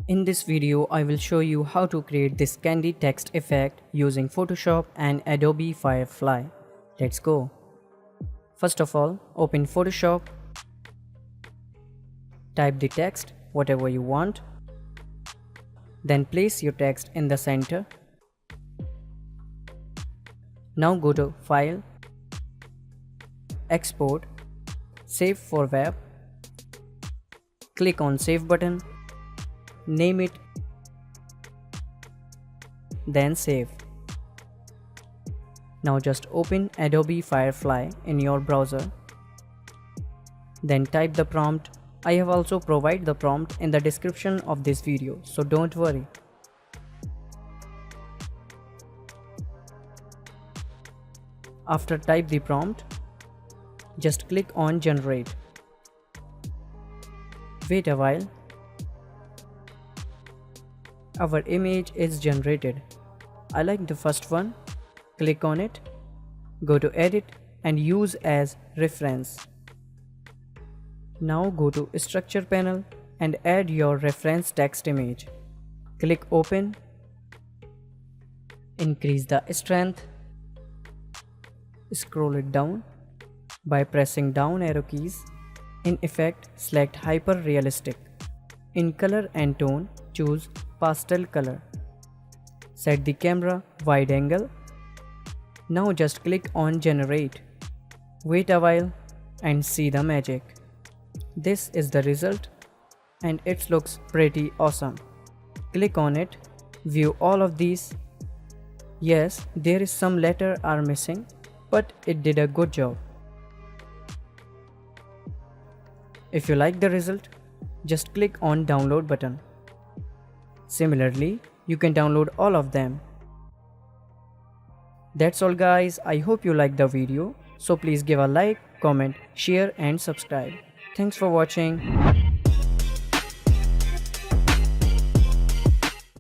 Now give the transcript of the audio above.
In this video, I will show you how to create this candy text effect using Photoshop and Adobe Firefly. Let's go. First of all, open Photoshop, type the text, whatever you want. Then place your text in the center. Now go to File, Export, Save for Web. Click on Save button. Name it, then save. Now just open Adobe Firefly in your browser. Then type the prompt. I have also provided the prompt in the description of this video, so don't worry. After type the prompt, just click on Generate. Wait a while. Our image is generated. I like the first one. Click on it, go to Edit and Use as Reference. Now go to Structure panel and add your reference text image. Click Open. Increase the strength. Scroll it down by pressing down arrow keys. In Effect, select Hyper Realistic. In Color and Tone, choose Pastel color. Set the camera wide angle. Now just click on Generate. Wait a while and see the magic. This is the result and it looks pretty awesome. Click on it. View all of these. Yes, there is some letter are missing, but it did a good job. If you like the result, just click on Download button. Similarly, you can download all of them. That's all guys, I hope you liked the video. So please give a like, comment, share and subscribe. Thanks for watching.